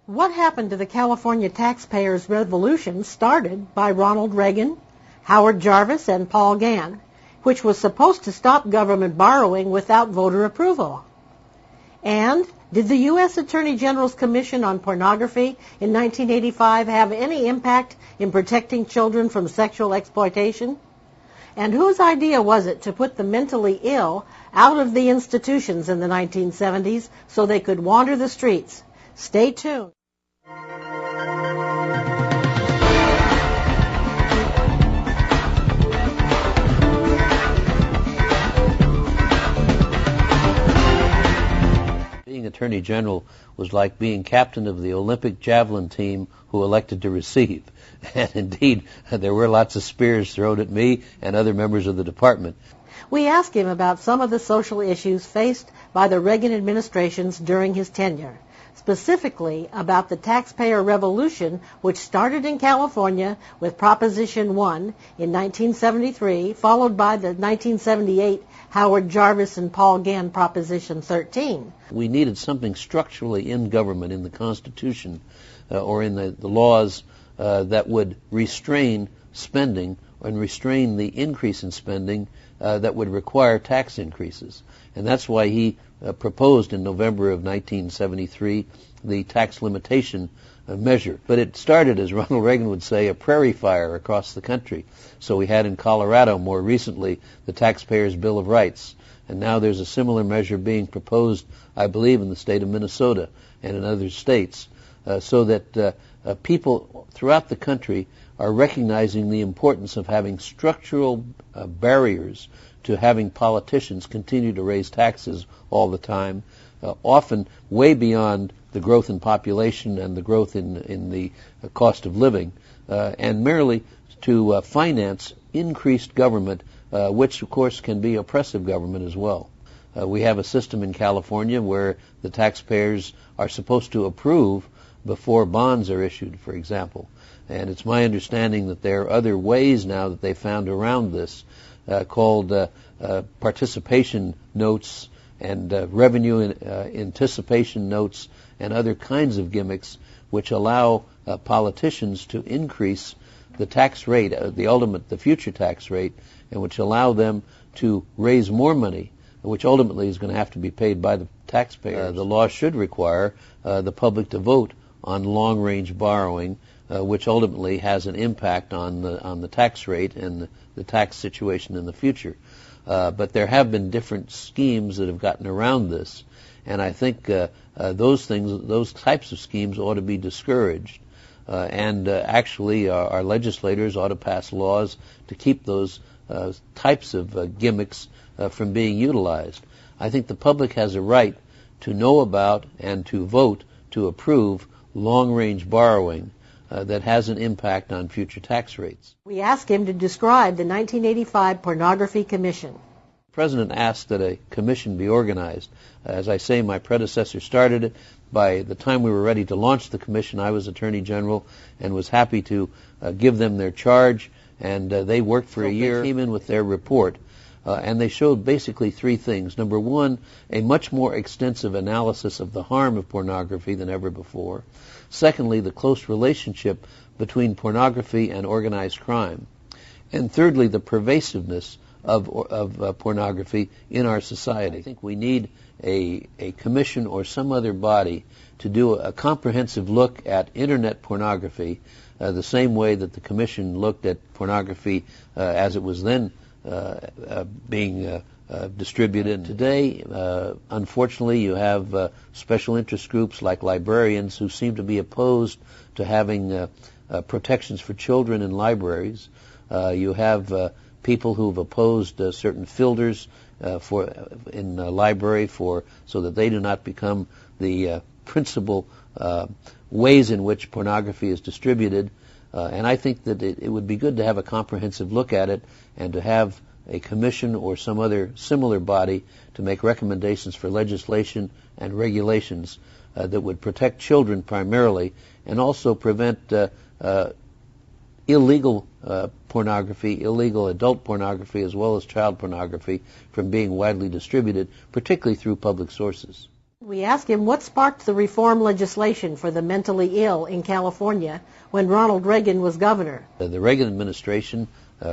What happened to the California taxpayers' revolution started by Ronald Reagan, Howard Jarvis, and Paul Gann, which was supposed to stop government borrowing without voter approval? And did the U.S. Attorney General's Commission on Pornography in 1985 have any impact in protecting children from sexual exploitation? And whose idea was it to put the mentally ill out of the institutions in the 1970s so they could wander the streets? Stay tuned. Being Attorney General was like being captain of the Olympic javelin team who elected to receive. And indeed, there were lots of spears thrown at me and other members of the department. We asked him about some of the social issues faced by the Reagan administrations during his tenure, specifically about the taxpayer revolution which started in California with Proposition 1 in 1973, followed by the 1978 Howard Jarvis and Paul Gann Proposition 13. We needed something structurally in government, in the Constitution, or in the laws that would restrain spending and restrain the increase in spending that would require tax increases. And that's why he proposed in November of 1973 the tax limitation measure. But it started, as Ronald Reagan would say, a prairie fire across the country. So we had in Colorado more recently the Taxpayers' Bill of Rights. And now there's a similar measure being proposed, I believe, in the state of Minnesota and in other states, so that people throughout the country are recognizing the importance of having structural barriers to having politicians continue to raise taxes all the time, often way beyond the growth in population and the growth in the cost of living, and merely to finance increased government, which of course can be oppressive government as well. We have a system in California where the taxpayers are supposed to approve before bonds are issued, for example. And it's my understanding that there are other ways now that they found around this, called participation notes and revenue anticipation notes and other kinds of gimmicks which allow politicians to increase the tax rate, the future tax rate, and which allow them to raise more money, which ultimately is going to have to be paid by the taxpayer. The law should require the public to vote on long-range borrowing, which ultimately has an impact on the tax rate and the tax situation in the future. But there have been different schemes that have gotten around this, and I think those types of schemes ought to be discouraged. And actually, our legislators ought to pass laws to keep those types of gimmicks from being utilized. I think the public has a right to know about and to vote to approve long-range borrowing that has an impact on future tax rates. We asked him to describe the 1985 Pornography Commission. The President asked that a commission be organized. As I say, my predecessor started it. By the time we were ready to launch the commission, I was Attorney General and was happy to give them their charge, and they worked for a year. They came in with their report, and they showed basically three things. Number one, a much more extensive analysis of the harm of pornography than ever before. Secondly, the close relationship between pornography and organized crime. And thirdly, the pervasiveness of pornography in our society. I think we need a commission or some other body to do a comprehensive look at Internet pornography, the same way that the commission looked at pornography as it was then being distributed. Today, unfortunately, you have special interest groups like librarians who seem to be opposed to having protections for children in libraries. You have people who've opposed certain filters in the library so that they do not become the principal ways in which pornography is distributed. And I think that it would be good to have a comprehensive look at it and to have a commission or some other similar body to make recommendations for legislation and regulations that would protect children primarily and also prevent illegal pornography, illegal adult pornography, as well as child pornography from being widely distributed, particularly through public sources. We asked him what sparked the reform legislation for the mentally ill in California when Ronald Reagan was governor. The Reagan administration,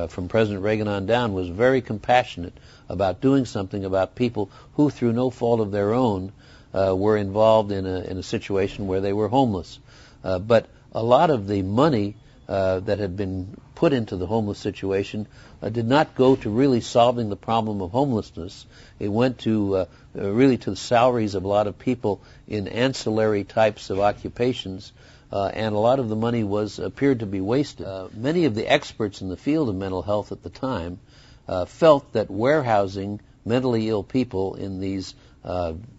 from President Reagan on down, was very compassionate about doing something about people who, through no fault of their own, were involved in a situation where they were homeless. But a lot of the money that had been put into the homeless situation did not go to really solving the problem of homelessness. It went to really to the salaries of a lot of people in ancillary types of occupations, and a lot of the money appeared to be wasted. Many of the experts in the field of mental health at the time felt that warehousing mentally ill people in these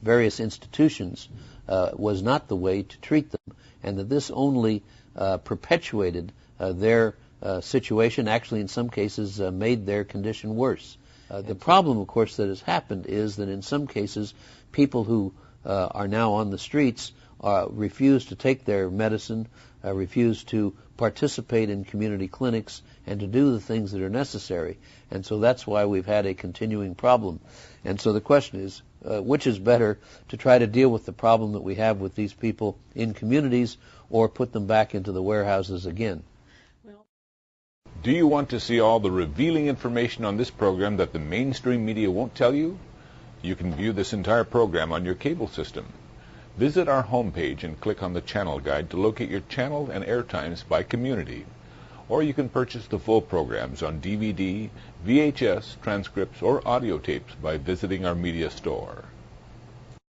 various institutions was not the way to treat them, and that this only perpetuated their situation, actually in some cases made their condition worse. The problem, of course, that has happened is that in some cases people who are now on the streets refuse to take their medicine, refuse to participate in community clinics, and to do the things that are necessary. And so that's why we've had a continuing problem. And so the question is, which is better, to try to deal with the problem that we have with these people in communities or put them back into the warehouses again? Do you want to see all the revealing information on this program that the mainstream media won't tell you? You can view this entire program on your cable system. Visit our homepage and click on the channel guide to locate your channel and airtimes by community. Or you can purchase the full programs on DVD, VHS, transcripts, or audio tapes by visiting our media store.